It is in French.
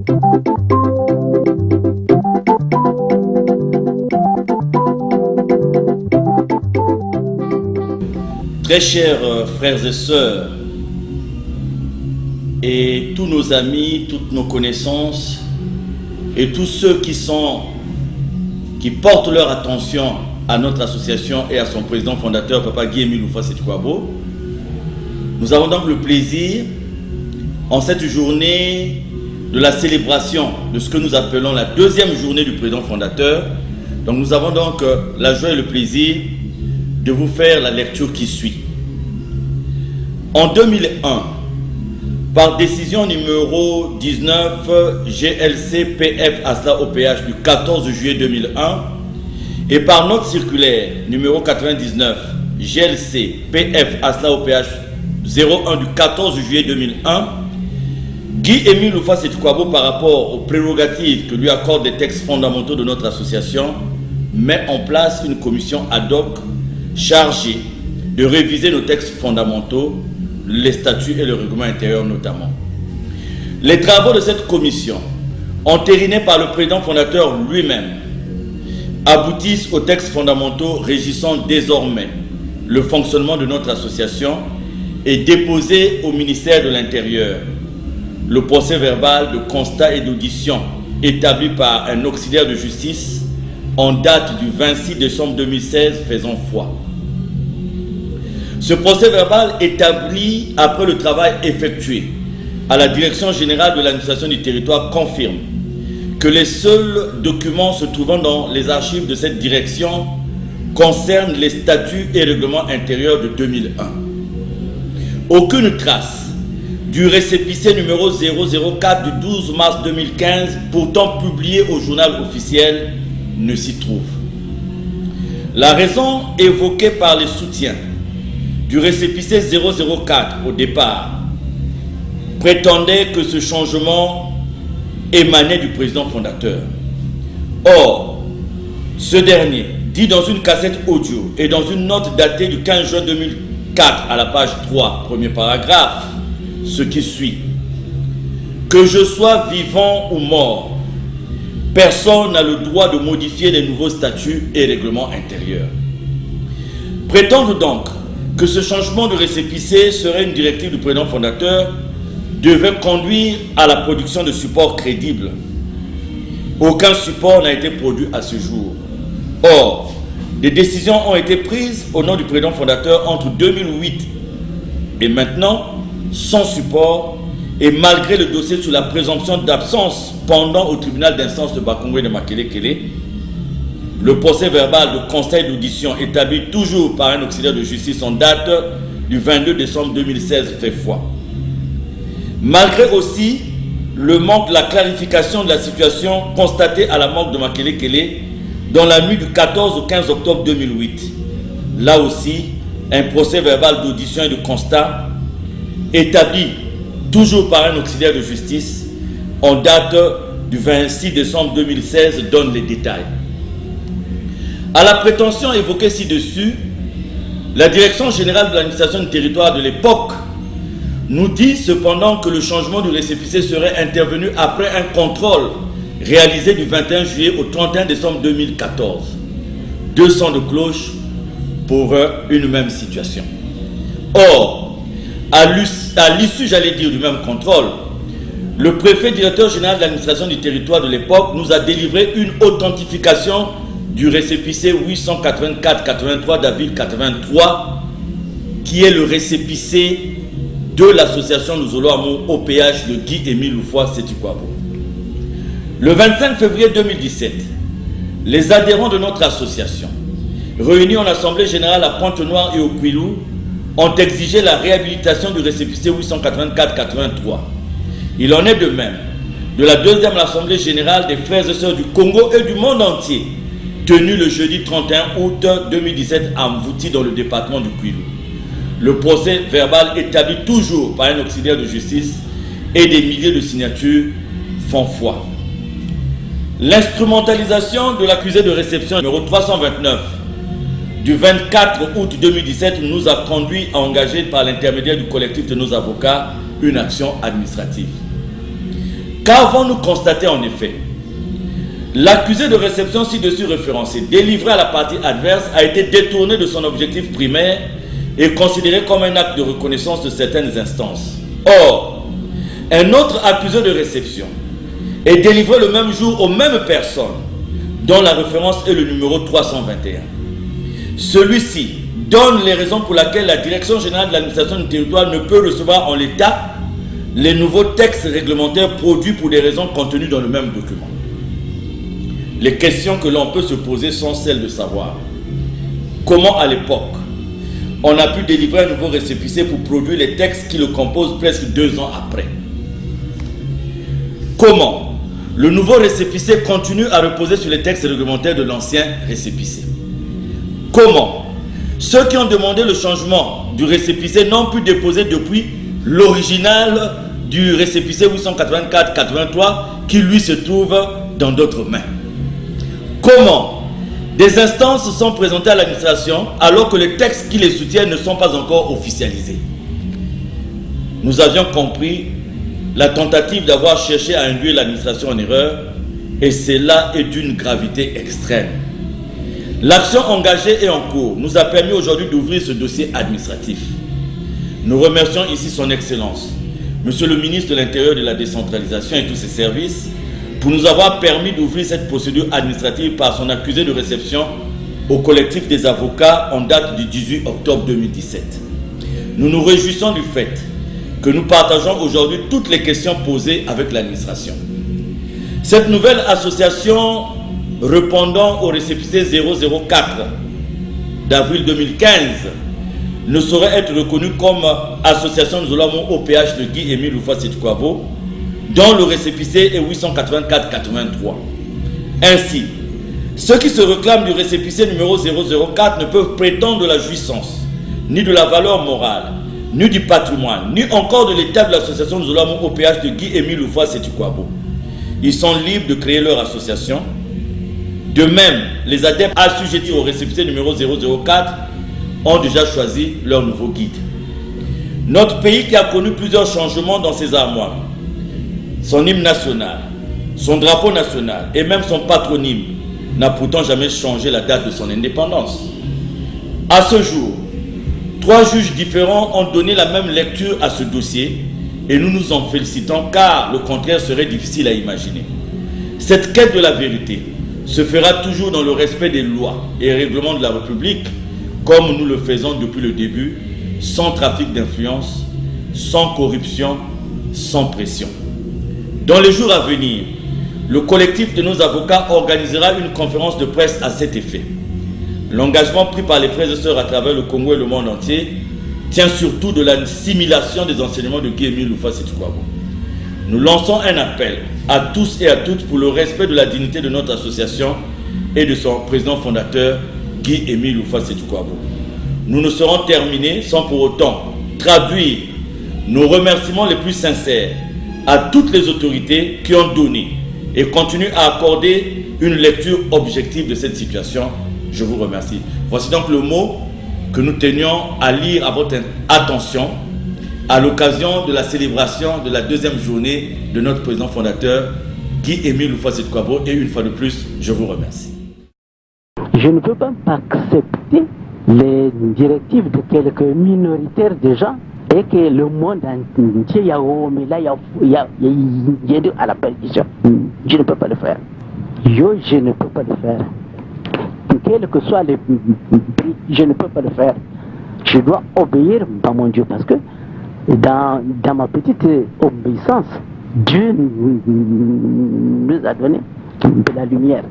Très chers frères et sœurs, et tous nos amis, toutes nos connaissances, et tous ceux qui portent leur attention à notre association et à son président fondateur, Papa Guy-Émile Loufa Sétikwabo, nous avons donc le plaisir, en cette journée de la célébration de ce que nous appelons la deuxième journée du président fondateur, donc nous avons donc la joie et le plaisir de vous faire la lecture qui suit. En 2001, par décision numéro 19 GLC PF ASLA OPH du 14 juillet 2001 et par note circulaire numéro 99 GLC PF ASLA OPH 01 du 14 juillet 2001, Guy-Émile Loufa Sétikwabo, par rapport aux prérogatives que lui accordent les textes fondamentaux de notre association, met en place une commission ad hoc chargée de réviser nos textes fondamentaux, les statuts et le règlement intérieur notamment. Les travaux de cette commission, entérinés par le président fondateur lui-même, aboutissent aux textes fondamentaux régissant désormais le fonctionnement de notre association et déposés au ministère de l'Intérieur le procès verbal de constat et d'audition établi par un auxiliaire de justice en date du 26 décembre 2016 faisant foi. Ce procès verbal établi après le travail effectué à la Direction générale de l'administration du territoire confirme que les seuls documents se trouvant dans les archives de cette direction concernent les statuts et règlements intérieurs de 2001. Aucune trace du récépissé numéro 004 du 12 mars 2015, pourtant publié au journal officiel, ne s'y trouve. La raison évoquée par les soutiens du récépissé 004 au départ prétendait que ce changement émanait du président fondateur. Or, ce dernier dit dans une cassette audio et dans une note datée du 15 juin 2004 à la page 3, premier paragraphe, ce qui suit: que je sois vivant ou mort, personne n'a le droit de modifier les nouveaux statuts et règlements intérieurs. Prétendre donc que ce changement de récépissé serait une directive du président fondateur devait conduire à la production de supports crédibles. Aucun support n'a été produit à ce jour. Or, des décisions ont été prises au nom du président fondateur entre 2008 et maintenant, sans support, et malgré le dossier sur la présomption d'absence pendant au tribunal d'instance de Bakongwe de Makelekele, le procès verbal de constat et d'audition établi toujours par un auxiliaire de justice en date du 22 décembre 2016 fait foi. Malgré aussi le manque de la clarification de la situation constatée à la morgue de Makelekele dans la nuit du 14 au 15 octobre 2008, là aussi, un procès verbal d'audition et de constat établi toujours par un auxiliaire de justice en date du 26 décembre 2016 donne les détails. À la prétention évoquée ci-dessus, la Direction générale de l'administration du territoire de l'époque nous dit cependant que le changement du récépissé serait intervenu après un contrôle réalisé du 21 juillet au 31 décembre 2014. 2 sons de cloche pour une même situation. Or, à l'issue, j'allais dire, du même contrôle, le préfet directeur général de l'administration du territoire de l'époque nous a délivré une authentification du récépissé 884-83 d'avril 83, qui est le récépissé de l'association Nuzolo-Amour OPH de Guy-Émile Loufa Sétikwabo. Le 25 février 2017, les adhérents de notre association, réunis en assemblée générale à Pointe-Noire et au Kouilou, ont exigé la réhabilitation du récépissé 884-83. Il en est de même de la deuxième assemblée générale des frères et sœurs du Congo et du monde entier, tenue le jeudi 31 août 2017 à Mvouti dans le département du Kouilou. Le procès verbal établi toujours par un auxiliaire de justice et des milliers de signatures font foi. L'instrumentalisation de l'accusé de réception numéro 329 du 24 août 2017 nous a conduit à engager par l'intermédiaire du collectif de nos avocats une action administrative. Qu'avons-nous constaté en effet? L'accusé de réception ci-dessus référencé, délivré à la partie adverse, a été détourné de son objectif primaire et considéré comme un acte de reconnaissance de certaines instances. Or, un autre accusé de réception est délivré le même jour aux mêmes personnes, dont la référence est le numéro 321. Celui-ci donne les raisons pour lesquelles la Direction générale de l'administration du territoire ne peut recevoir en l'état les nouveaux textes réglementaires produits pour des raisons contenues dans le même document. Les questions que l'on peut se poser sont celles de savoir comment à l'époque on a pu délivrer un nouveau récépissé pour produire les textes qui le composent presque 2 ans après. Comment le nouveau récépissé continue à reposer sur les textes réglementaires de l'ancien récépissé. Comment ceux qui ont demandé le changement du récépissé n'ont pu déposer depuis l'original du récépissé 884-83 qui lui se trouve dans d'autres mains. Comment des instances sont présentées à l'administration alors que les textes qui les soutiennent ne sont pas encore officialisés. Nous avions compris la tentative d'avoir cherché à induire l'administration en erreur et cela est d'une gravité extrême. L'action engagée et en cours nous a permis aujourd'hui d'ouvrir ce dossier administratif. Nous remercions ici son Excellence, Monsieur le ministre de l'Intérieur et de la Décentralisation et tous ses services, pour nous avoir permis d'ouvrir cette procédure administrative par son accusé de réception au collectif des avocats en date du 18 octobre 2017. Nous nous réjouissons du fait que nous partageons aujourd'hui toutes les questions posées avec l'administration. Cette nouvelle association répondant au récépissé 004 d'avril 2015 ne saurait être reconnue comme association de Zolamo OPH de Guy Émile Loufa-Sétukwabo, dont le récépissé est 884-83. Ainsi, ceux qui se réclament du récépissé numéro 004 ne peuvent prétendre de la jouissance, ni de la valeur morale, ni du patrimoine, ni encore de l'état de l'association de Zolamo OPH de Guy Émile Loufa-Sétukwabo. Ils sont libres de créer leur association. De même, les adeptes assujettis au récépissé numéro 004 ont déjà choisi leur nouveau guide. Notre pays qui a connu plusieurs changements dans ses armoires, son hymne national, son drapeau national et même son patronyme n'a pourtant jamais changé la date de son indépendance. À ce jour, 3 juges différents ont donné la même lecture à ce dossier et nous nous en félicitons car le contraire serait difficile à imaginer. Cette quête de la vérité se fera toujours dans le respect des lois et règlements de la République comme nous le faisons depuis le début, sans trafic d'influence, sans corruption, sans pression. Dans les jours à venir, le collectif de nos avocats organisera une conférence de presse à cet effet. L'engagement pris par les frères et sœurs à travers le Congo et le monde entier tient surtout de l'assimilation des enseignements de Guy Émile Loufa-Sétukwabo. Nous lançons un appel à tous et à toutes pour le respect de la dignité de notre association et de son président fondateur, Guy Émile Loufa-Sétukwabo. Nous ne serons terminés sans pour autant traduire nos remerciements les plus sincères à toutes les autorités qui ont donné et continuent à accorder une lecture objective de cette situation. Je vous remercie. Voici donc le mot que nous tenions à lire à votre attention à l'occasion de la célébration de la 2e journée de notre président fondateur, Guy Émile Loufa-Sétukwabo. Et une fois de plus, je vous remercie. Je ne peux pas accepter les directives de quelques minoritaires de gens et que le monde entier, il y a à la perdition. Je ne peux pas le faire. Je ne peux pas le faire. Quel que soit le prix, je ne peux pas le faire. Je dois obéir à mon Dieu parce que dans ma petite obéissance, Dieu nous a donné de la lumière.